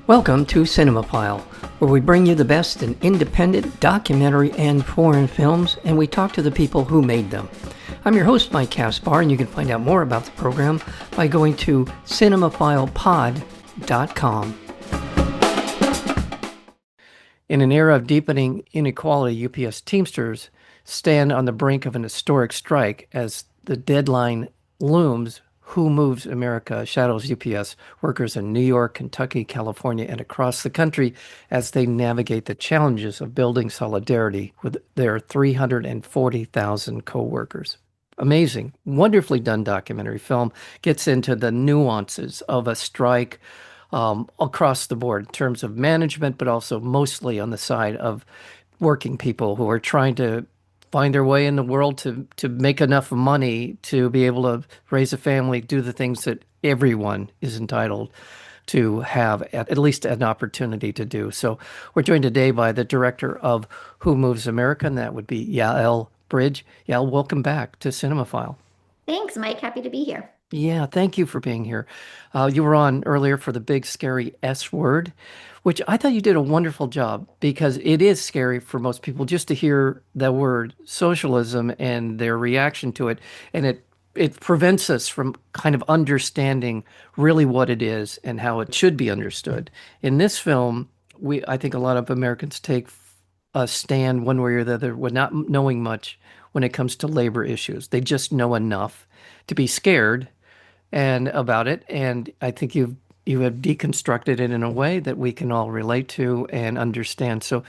Welcome to Cinemophile, where we bring you the best in independent, documentary, and foreign films, and we talk to the people who made them. I'm your host, Mike Caspar, and you can find out more about the program by going to cinemophilepod.com. In an era of deepening inequality, UPS Teamsters stand on the brink of an historic strike as the deadline looms. Who Moves America shadows UPS workers in New York, Kentucky, California, and across the country as they navigate the challenges of building solidarity with their 340,000 co-workers. Amazing, wonderfully done documentary film, gets into the nuances of a strike across the board in terms of management, but also mostly on the side of working people who are trying to find their way in the world to make enough money to be able to raise a family, do the things that everyone is entitled to have at least an opportunity to do. So we're joined today by the director of Who Moves America, and that would be Yael Bridge. Yael, welcome back to Cinemophile. Thanks, Mike. Happy to be here. Yeah, thank you for being here. You were on earlier for the big scary S word, which I thought you did a wonderful job because it is scary for most people just to hear that word socialism and their reaction to it. And it prevents us from kind of understanding really what it is and how it should be understood. In this film, I think a lot of Americans take a stand one way or the other with not knowing much when it comes to labor issues. They just know enough to be scared and about it. And I think you have deconstructed it in a way that we can all relate to and understand. So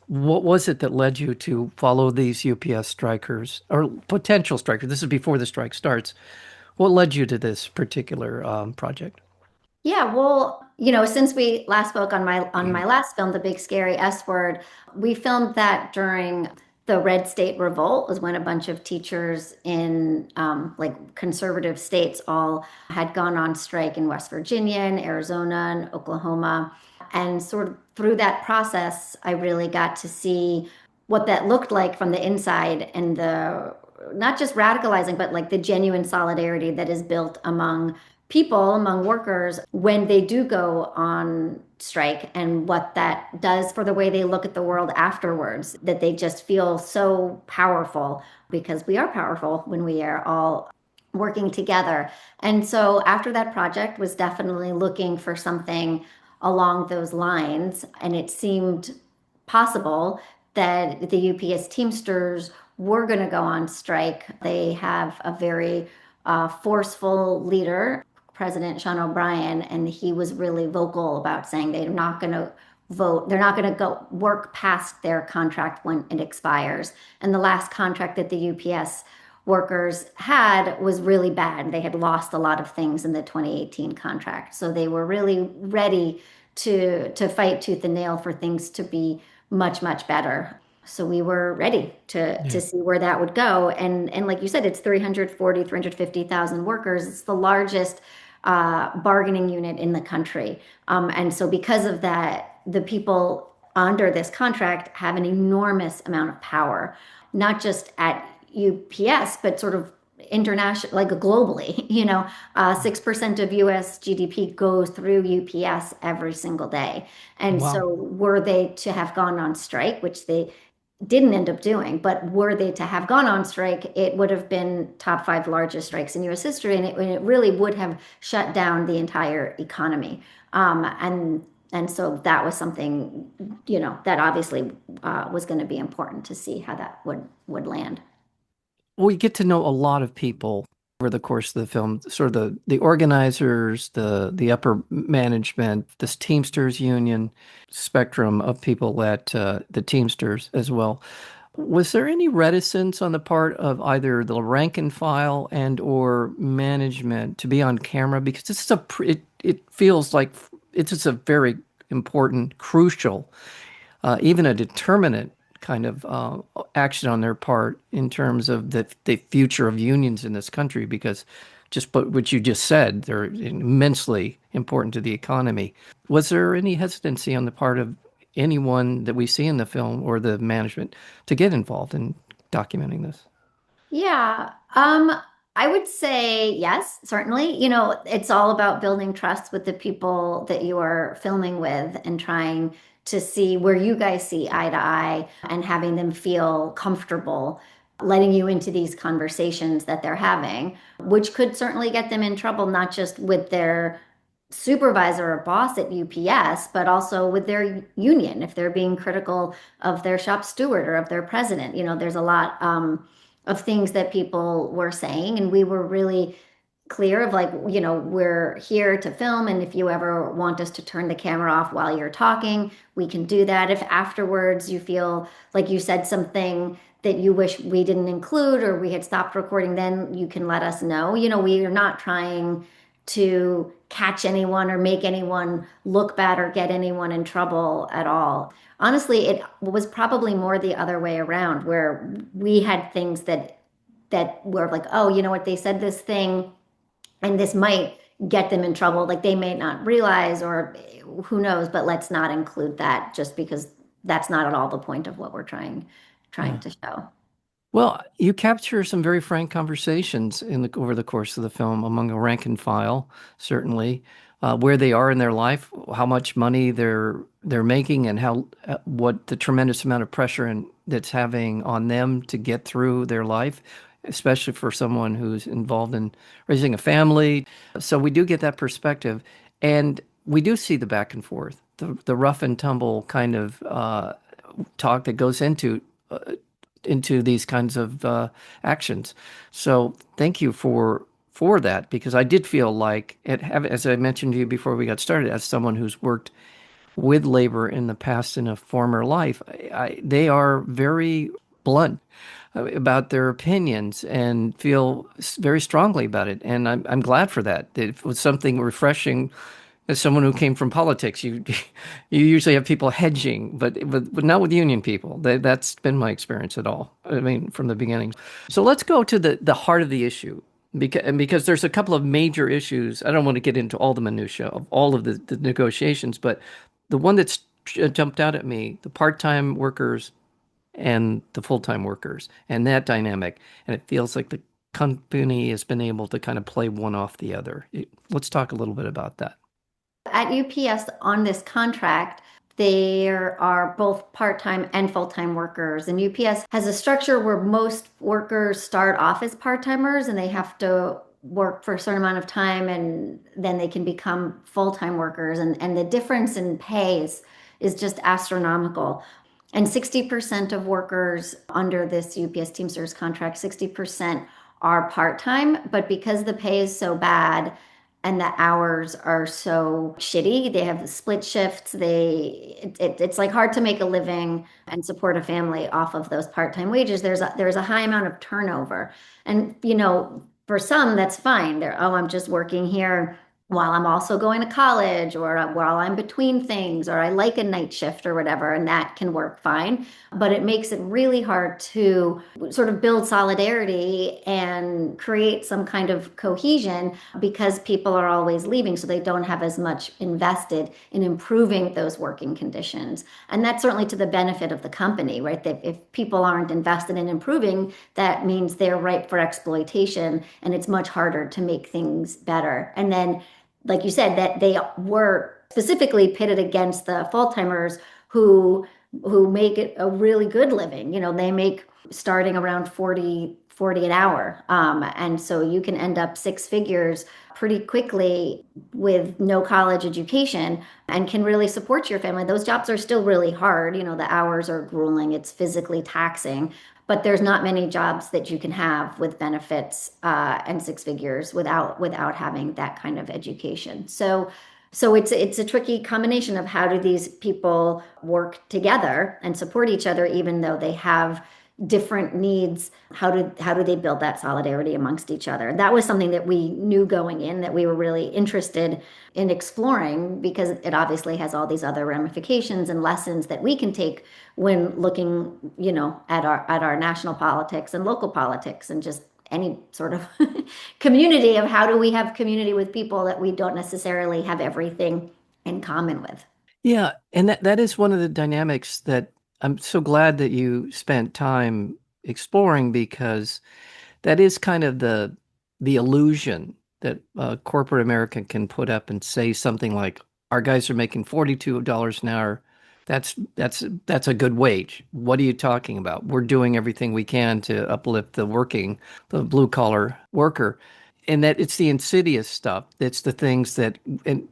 what was it that led you to follow these UPS strikers or potential strikers? This is before the strike starts. What led you to this particular project? Yeah, well, since we last spoke on my last film, The Big Scary S Word, we filmed that during the Red State Revolt, was when a bunch of teachers in like conservative states all had gone on strike in West Virginia and Arizona and Oklahoma. And sort of through that process, I really got to see what that looked like from the inside and the not just radicalizing, but like the genuine solidarity that is built among people, among workers, when they do go on strike and what that does for the way they look at the world afterwards, that they just feel so powerful because we are powerful when we are all working together. And so after that project was definitely looking for something along those lines, and it seemed possible that the UPS Teamsters were going to go on strike. They have a very forceful leader, President Sean O'Brien, and he was really vocal about saying they're not going to vote, they're not going to go work past their contract when it expires. And the last contract that the UPS workers had was really bad. They had lost a lot of things in the 2018 contract. So they were really ready to fight tooth and nail for things to be much, much better. So we were ready to see where that would go. And like you said, it's 350,000 workers. It's the largest bargaining unit in the country. And so because of that, the people under this contract have an enormous amount of power, not just at UPS, but sort of international, like globally. 6% of US GDP goes through UPS every single day. And Wow. so were they to have gone on strike, which they didn't end up doing, but were they to have gone on strike, it would have been top 5 largest strikes in US history, and it really would have shut down the entire economy. And so that was something, that obviously was going to be important to see how that would land. We get to know a lot of people over the course of the film, sort of the organizers, the upper management, this Teamsters union spectrum of people at the Teamsters as well. Was there any reticence on the part of either the rank and file and or management to be on camera? Because this is it feels like it's just a very important, crucial, even a determinant kind of action on their part in terms of the future of unions in this country, because just what you just said, they're immensely important to the economy. Was there any hesitancy on the part of anyone that we see in the film or the management to get involved in documenting this? Yeah. I would say yes, certainly. It's all about building trust with the people that you are filming with and trying to see where you guys see eye to eye and having them feel comfortable letting you into these conversations that they're having, which could certainly get them in trouble, not just with their supervisor or boss at UPS, but also with their union if they're being critical of their shop steward or of their president. There's a lot of things that people were saying, and we were really clear of like, we're here to film, and if you ever want us to turn the camera off while you're talking, we can do that. If afterwards you feel like you said something that you wish we didn't include or we had stopped recording, then you can let us know. We are not trying to catch anyone or make anyone look bad or get anyone in trouble at all. Honestly, it was probably more the other way around, where we had things that were like, oh, you know what, they said this thing and this might get them in trouble. Like they may not realize, or who knows, but let's not include that just because that's not at all the point of what we're trying Yeah. to show. Well, you capture some very frank conversations over the course of the film among a rank and file, certainly, where they are in their life, how much money they're making, and how what the tremendous amount of pressure that's having on them to get through their life, especially for someone who's involved in raising a family. So we do get that perspective, and we do see the back and forth, the rough and tumble kind of talk that goes into these kinds of actions. So thank you for that because I did feel like as I mentioned to you before we got started, as someone who's worked with labor in the past in a former life, they are very blunt about their opinions and feel very strongly about it, and I'm glad for that. It was something refreshing. As someone who came from politics, you you usually have people hedging, but not with union people. That's been my experience at all. I mean, from the beginning. So let's go to the heart of the issue, because there's a couple of major issues. I don't want to get into all the minutia of all of the negotiations, but the one that's jumped out at me, the part-time workers and the full-time workers, and that dynamic. And it feels like the company has been able to kind of play one off the other. Let's talk a little bit about that. At UPS on this contract, there are both part-time and full-time workers. And UPS has a structure where most workers start off as part-timers and they have to work for a certain amount of time and then they can become full-time workers. And the difference in pay is just astronomical. And 60% of workers under this UPS Teamsters contract, 60% are part-time, but because the pay is so bad, and the hours are so shitty. They have split shifts. It's like hard to make a living and support a family off of those part-time wages. There's a high amount of turnover. And for some that's fine. They're, oh, I'm just working here while I'm also going to college or while I'm between things or I like a night shift or whatever, and that can work fine. But it makes it really hard to sort of build solidarity and create some kind of cohesion because people are always leaving, so they don't have as much invested in improving those working conditions. And that's certainly to the benefit of the company, right? That if people aren't invested in improving, that means they're ripe for exploitation and it's much harder to make things better. And then like you said, that they were specifically pitted against the full-timers who make it a really good living. They make starting around 40 an hour. And so you can end up six figures pretty quickly with no college education and can really support your family. Those jobs are still really hard. The hours are grueling, it's physically taxing, but there's not many jobs that you can have with benefits and six figures without having that kind of education. So it's a tricky combination of how do these people work together and support each other even though they have different needs. How do they build that solidarity amongst each other? That was something that we knew going in that we were really interested in exploring because it obviously has all these other ramifications and lessons that we can take when looking, at our national politics and local politics and just any sort of community of how do we have community with people that we don't necessarily have everything in common with. Yeah, and that is one of the dynamics that I'm so glad that you spent time exploring because that is kind of the illusion that corporate America can put up and say something like, "Our guys are making $42 an hour. That's a good wage. What are you talking about? We're doing everything we can to uplift the blue collar worker." And that it's the insidious stuff. It's the things that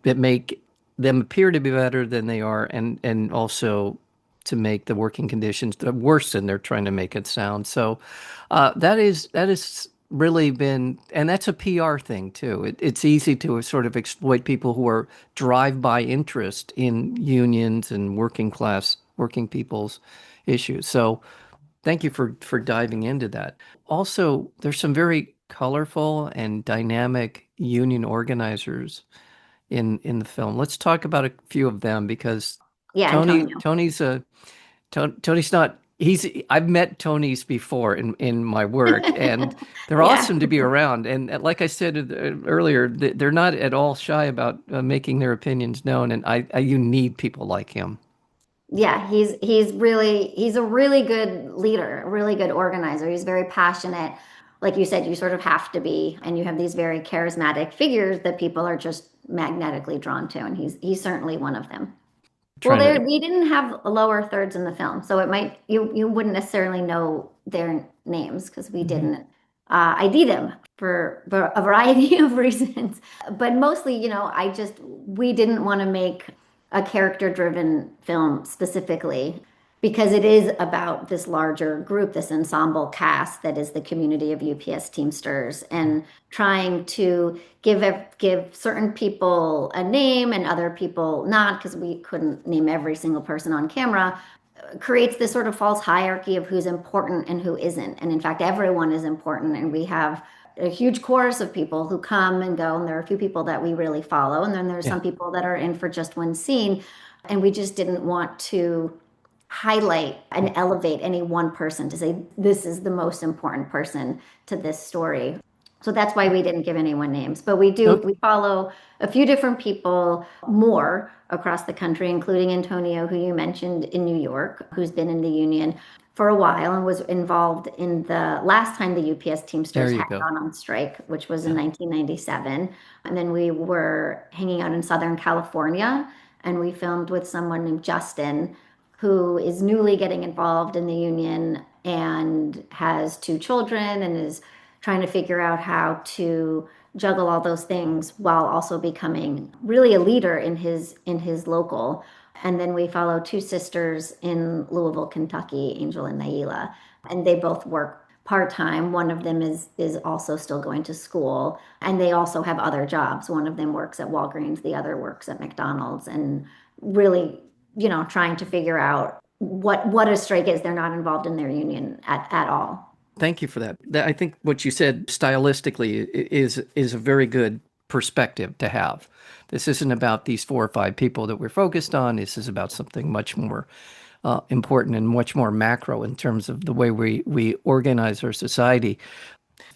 make them appear to be better than they are, and also to make the working conditions worse than they're trying to make it sound. So that is really been, and that's a PR thing too. It's easy to sort of exploit people who are drive-by interest in unions and working people's issues. So thank you for diving into that. Also, there's some very colorful and dynamic union organizers in the film. Let's talk about a few of them because Yeah, Tony Antonio. Tony's a Tony's not he's I've met Tony's before in my work, and they're Yeah. awesome to be around. And like I said earlier, they're not at all shy about making their opinions known, and you need people like him. Yeah, he's a really good leader, a really good organizer. He's very passionate. Like you said, you sort of have to be, and you have these very charismatic figures that people are just magnetically drawn to, and he's certainly one of them. Well, Trying to we didn't have lower thirds in the film, so it might you wouldn't necessarily know their names because we Mhm. didn't ID them for a variety of reasons. But mostly, we didn't want to make a character-driven film specifically because it is about this larger group, this ensemble cast that is the community of UPS Teamsters, and trying to give certain people a name and other people not, because we couldn't name every single person on camera, creates this sort of false hierarchy of who's important and who isn't. And in fact, everyone is important, and we have a huge chorus of people who come and go, and there are a few people that we really follow, and then there's Yeah. some people that are in for just one scene, and we just didn't want to highlight and elevate any one person to say this is the most important person to this story. So that's why we didn't give anyone names, but Okay. we follow a few different people more across the country, including Antonio, who you mentioned in New York, who's been in the union for a while and was involved in the last time the UPS There Teamsters you had go. gone on strike, which was in Yeah. 1997. And then we were hanging out in Southern California, and we filmed with someone named Justin, who is newly getting involved in the union and has two children and is trying to figure out how to juggle all those things while also becoming really a leader in his local. And then we follow two sisters in Louisville, Kentucky, Angel and Naila, and they both work part-time. One of them is also still going to school, and they also have other jobs. One of them works at Walgreens, the other works at McDonald's, and really, trying to figure out what a strike is. They're not involved in their union at all. Thank you for that. I think what you said stylistically is a very good perspective to have. This isn't about these four or five people that we're focused on. This is about something much more important and much more macro in terms of the way we organize our society.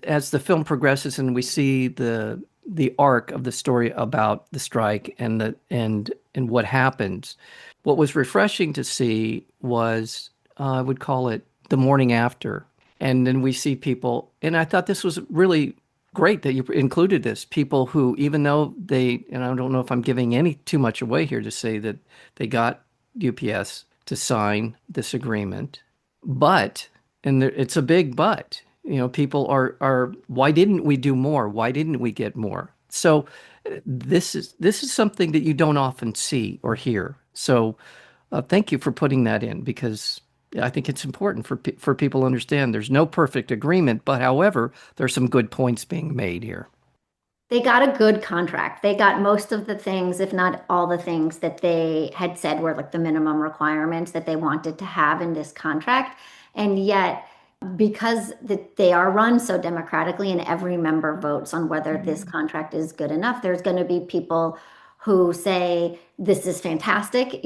As the film progresses and we see the arc of the story about the strike and what happens, what was refreshing to see was I would call it the morning after. And then we see people, and I thought this was really great that you included this, people who, even though and I don't know if I'm giving any too much away here to say that they got UPS to sign this agreement, but, and it's a big but, people are, why didn't we do more? Why didn't we get more? So this is something that you don't often see or hear. So thank you for putting that in because I think it's important for people to understand there's no perfect agreement, but however, there's some good points being made here. They got a good contract. They got most of the things, if not all the things that they had said were like the minimum requirements that they wanted to have in this contract. And yet, because they are run so democratically and every member votes on whether this contract is good enough, there's going to be people who say this is fantastic.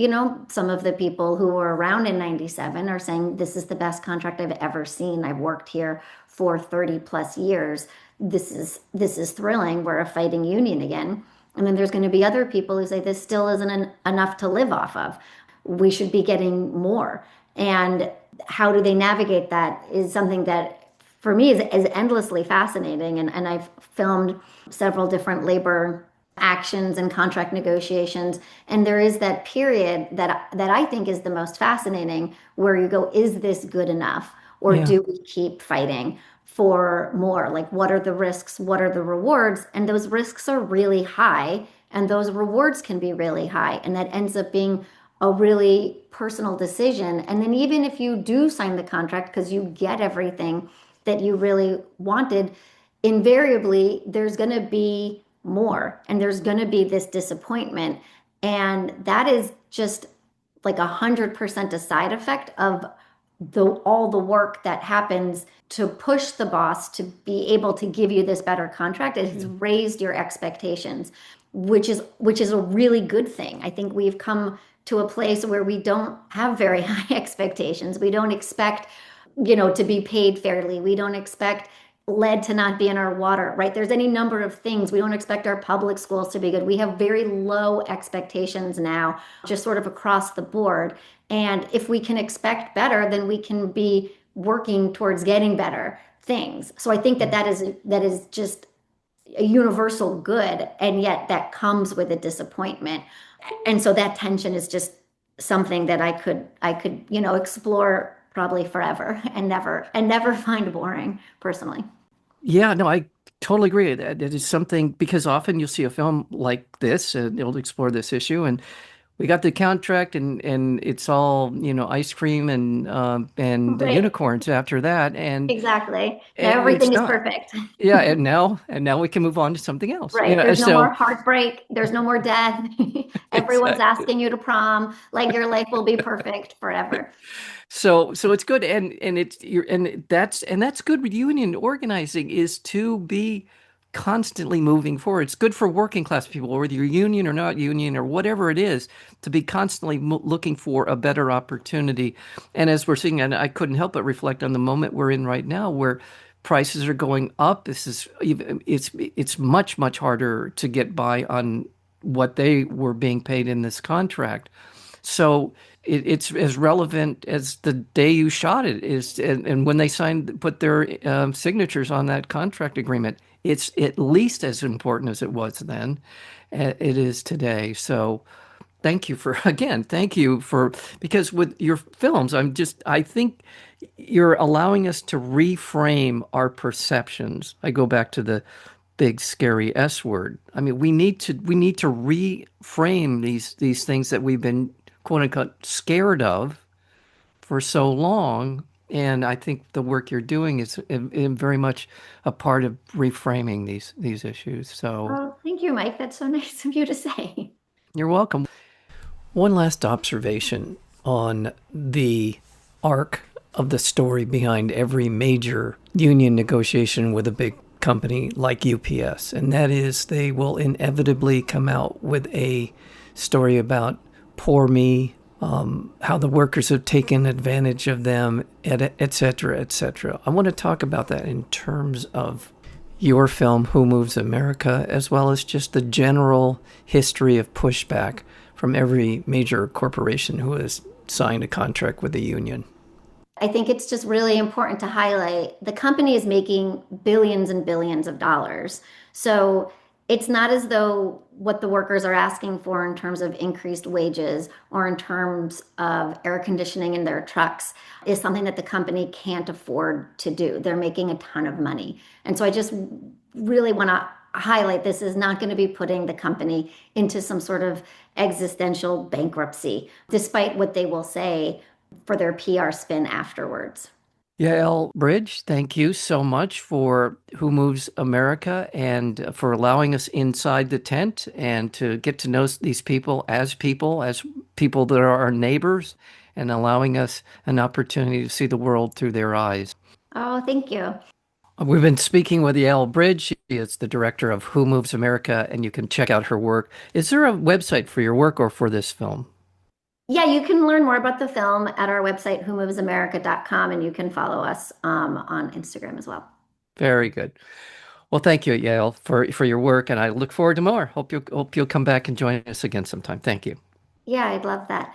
Some of the people who were around in 97 are saying this is the best contract I've ever seen. I've worked here for 30 plus years. This is thrilling. We're a fighting union again. And then there's going to be other people who say this still isn't enough to live off of. We should be getting more. And how do they navigate that is something that for me is endlessly fascinating. And I've filmed several different labor actions and contract negotiations. And there is that period that I think is the most fascinating where you go, is this good enough? Or Yeah. do we keep fighting for more? Like, what are the risks? What are the rewards? And those risks are really high, and those rewards can be really high. And that ends up being a really personal decision. And then, even if you do sign the contract because you get everything that you really wanted, invariably there's going to be more and there's going to be this disappointment. And that is just like 100% a side effect of all the work that happens to push the boss to be able to give you this better contract. It has Yeah. raised your expectations, which is a really good thing. I think we've come to a place where we don't have very high expectations. We don't expect, to be paid fairly. We don't expect lead to not be in our water, right? There's any number of things. We don't expect our public schools to be good. We have very low expectations now, just sort of across the board. And if we can expect better, then we can be working towards getting better things. So I think that Yeah. that is just a universal good, and yet that comes with a disappointment. And so that tension is just something that I could explore probably forever and never find boring personally. Yeah, no, I totally agree. That it is something because often you'll see a film like this and it'll explore this issue and we got the contract and it's all, ice cream and the Right. unicorns after that Exactly. Now and everything it's is not. perfect. Yeah, and now we can move on to something else. Right. There's no more So heartbreak. There's no more death. Everyone's exactly. asking you to prom. Like your life will be perfect forever. So it's good and it's you're and that's good with union organizing is to be constantly moving forward. It's good for working class people, whether you're union or not union or whatever it is, to be constantly looking for a better opportunity. And as we're seeing, and I couldn't help but reflect on the moment we're in right now, where prices are going up. It's much harder to get by on what they were being paid in this contract. So it's as relevant as the day you shot it is, and when they put their signatures on that contract agreement, it's at least as important as it was then. It is today. So thank you for because with your films, I think you're allowing us to reframe our perceptions. I go back to the big scary S word. I mean, we need to reframe these things that we've been quote unquote scared of for so long. And I think the work you're doing is very much a part of reframing these issues. So Oh, thank you, Mike. That's so nice of you to say. you're welcome. One last observation on the arc of the story behind every major union negotiation with a big company like UPS, and that is they will inevitably come out with a story about poor me, how the workers have taken advantage of them, et cetera, et cetera. I want to talk about that in terms of your film, Who Moves America, as well as just the general history of pushback from every major corporation who has signed a contract with the union. I think it's just really important to highlight the company is making billions and billions of dollars. So it's not as though what the workers are asking for in terms of increased wages or in terms of air conditioning in their trucks is something that the company can't afford to do. They're making a ton of money. And so I just really want to highlight this is not going to be putting the company into some sort of existential bankruptcy, despite what they will say for their PR spin afterwards. Yael Bridge, thank you so much for Who Moves America and for allowing us inside the tent and to get to know these people, as people that are our neighbors, and allowing us an opportunity to see the world through their eyes. Oh, thank you. We've been speaking with Yael Bridge. She is the director of Who Moves America, and you can check out her work. Is there a website for your work or for this film? Yeah, you can learn more about the film at our website, whomovesamerica.com, and you can follow us on Instagram as well. Very good. Well, thank you, Yael, for your work, and I look forward to more. Hope you'll come back and join us again sometime. Thank you. Yeah, I'd love that.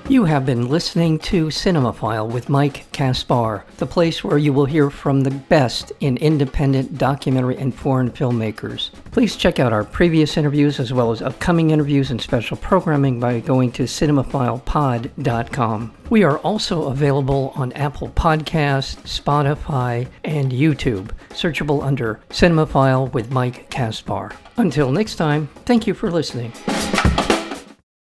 You have been listening to Cinemaphile with Mike Kaspar, the place where you will hear from the best in independent documentary and foreign filmmakers. Please check out our previous interviews as well as upcoming interviews and special programming by going to cinemaphilepod.com. We are also available on Apple Podcasts, Spotify, and YouTube, searchable under Cinemaphile with Mike Kaspar. Until next time, thank you for listening.